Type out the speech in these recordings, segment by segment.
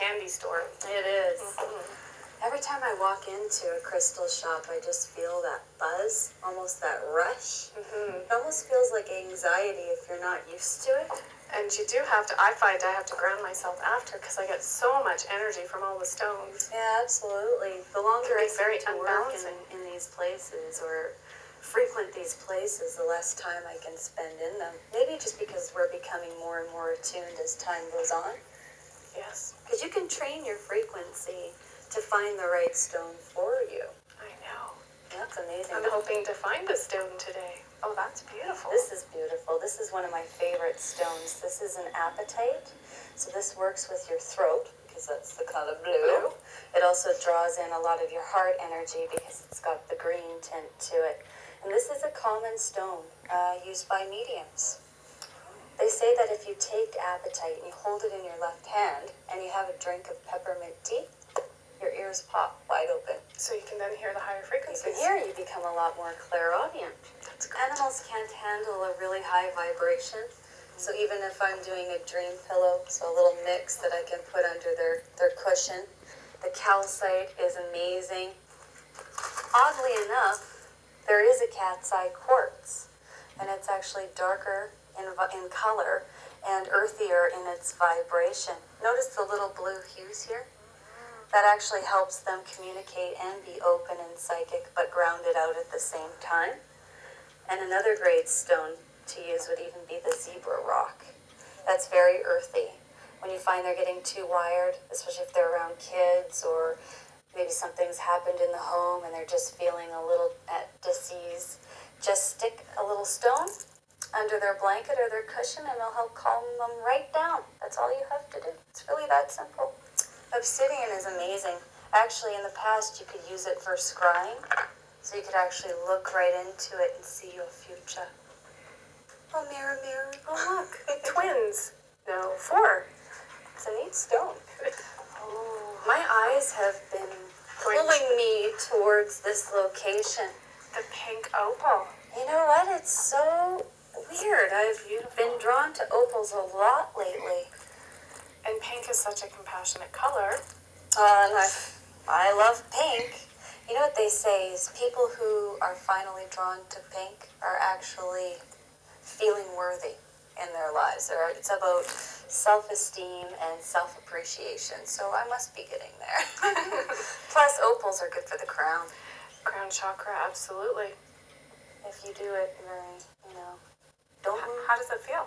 candy store. It is. Every time I walk into a crystal shop, I just feel that buzz, almost that rush. It almost feels like anxiety if you're not used to it. And you do have to, I find I have to ground myself after because I get so much energy from all the stones. Yeah, absolutely. The longer I very start to work unbalancing. in these places or frequent these places, the less time I can spend in them. Maybe just because we're becoming more and more attuned as time goes on. Yes. Because you can train your frequency to find the right stone for you. I know. That's amazing. I'm hoping to find a stone today. Oh, that's beautiful. This is beautiful. This is one of my favorite stones. This is an apatite. So this works with your throat because that's the color blue. It also draws in a lot of your heart energy because it's got the green tint to it. And this is a common stone used by mediums. They say that if you take apatite and you hold it in your left hand and you have a drink of peppermint tea, your ears pop wide open. So you can then hear the higher frequencies. You can hear, you become a lot more clairaudient. That's great. Animals can't handle a really high vibration. So even if I'm doing a dream pillow, so a little mix that I can put under their cushion, the calcite is amazing. Oddly enough, there is a cat's eye quartz, and it's actually darker in color and earthier in its vibration. Notice the little blue hues here? That actually helps them communicate and be open and psychic, but grounded out at the same time. And another great stone to use would even be the zebra rock. That's very earthy. When you find they're getting too wired, especially if they're around kids or maybe something's happened in the home and they're just feeling a little at disease, just stick a little stone under their blanket or their cushion and it'll help calm them right down. That's all you have to do. It's really that simple. Obsidian is amazing. Actually, in the past, you could use it for scrying, so you could actually look right into it and see your future. Oh, mirror, mirror. Oh, look. Twins. No, 4. It's a neat stone. Oh. My eyes have been pulling me towards this location. The pink opal. You know what? It's so weird. I've been drawn to opals a lot lately. And pink is such a compassionate color. And I love pink. You know what they say is people who are finally drawn to pink are actually feeling worthy in their lives. It's about self-esteem and self-appreciation. So I must be getting there. Plus, opals are good for the crown. Crown chakra, absolutely. If you do it very, don't move. How does it feel?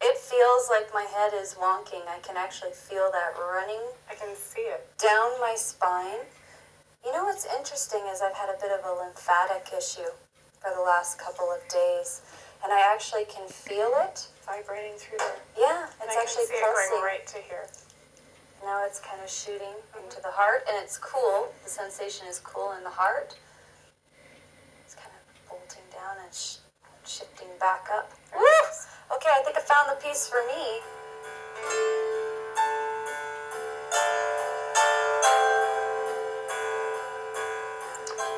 It feels like my head is wonking. I can actually feel that running. I can see it. Down my spine. You know what's interesting is I've had a bit of a lymphatic issue for the last couple of days. And I actually can feel it. Vibrating through there. Yeah, it's actually pulsing. pulsing. It going right to here. Now it's kind of shooting into the heart. And it's cool. The sensation is cool in the heart. It's kind of bolting down and shifting back up. Woo! Okay, I think I found the piece for me.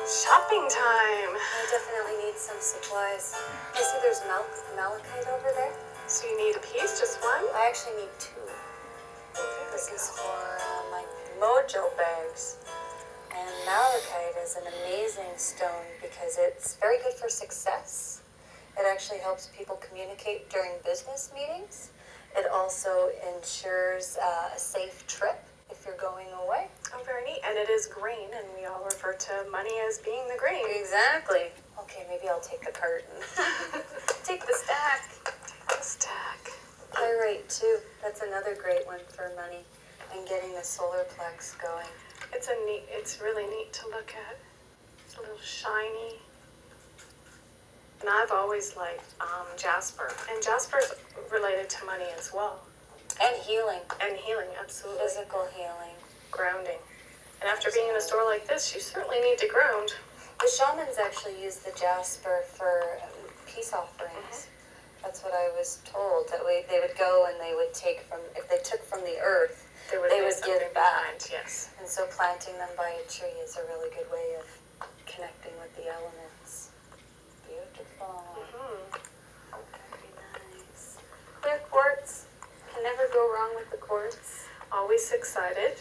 Shopping time. I definitely need some supplies. I see there's malachite over there. So you need a piece, just one? I actually need 2. This is for my mojo bags. And malachite is an amazing stone because it's very good for success. It actually helps people communicate during business meetings. It also ensures a safe trip if you're going away. Oh, very neat. And it is green, and we all refer to money as being the green. Exactly. Okay, maybe I'll take the carton. Take the stack. Take the stack. Pyrite, too. That's another great one for money and getting the solar plex going. It's really neat to look at. It's a little shiny. And I've always liked jasper. And jasper's related to money as well. And healing. And healing, absolutely. Physical healing. Grounding. And after being in a store like this, you certainly need to ground. The shamans actually use the jasper for peace offerings. That's what I was told, that they would go and they would take from, if they took from the earth, they would give back. Yes. And so planting them by a tree is a really good way of connecting with the elements. Beautiful. Very nice. Clear quartz. Can never go wrong with the quartz. Always six-sided.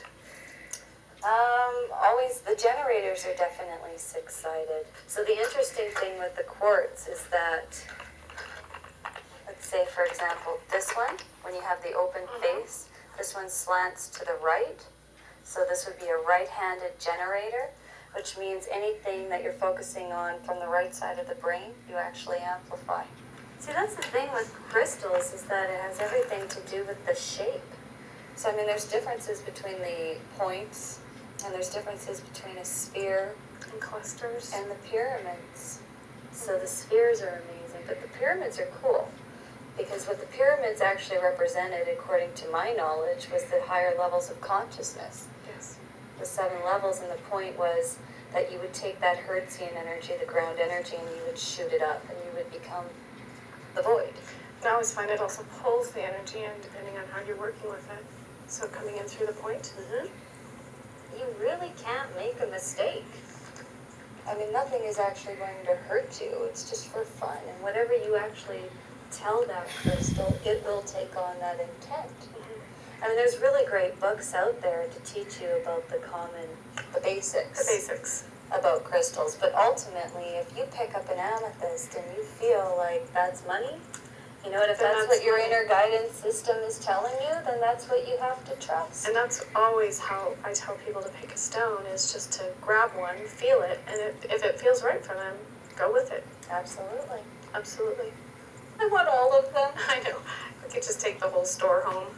Always, the generators are definitely six-sided. So the interesting thing with the quartz is that, let's say for example, this one, when you have the open face, this one slants to the right. So this would be a right-handed generator, which means anything that you're focusing on from the right side of the brain, you actually amplify. See, that's the thing with crystals, is that it has everything to do with the shape. So I mean, there's differences between the points, and there's differences between a sphere And clusters. and the pyramids. So the spheres are amazing, but the pyramids are cool, because what the pyramids actually represented, according to my knowledge, was the higher levels of consciousness. Yes. The 7 levels, and the point was that you would take that Hertzian energy, the ground energy, and you would shoot it up, and you would become the void. And I always find it also pulls the energy in depending on how you're working with it. So coming in through the point. You really can't make a mistake. I mean, nothing is actually going to hurt you. It's just for fun. And whatever you actually tell that crystal, it will take on that intent. I mean, there's really great books out there to teach you about the basics. The basics. About crystals. But ultimately, if you pick up an amethyst and you feel like that's money, you know what, if that's what your inner guidance system is telling you, then that's what you have to trust. And that's always how I tell people to pick a stone, is just to grab one, feel it, and if it feels right for them, go with it. Absolutely. Absolutely. I want all of them. I know. We could just take the whole store home.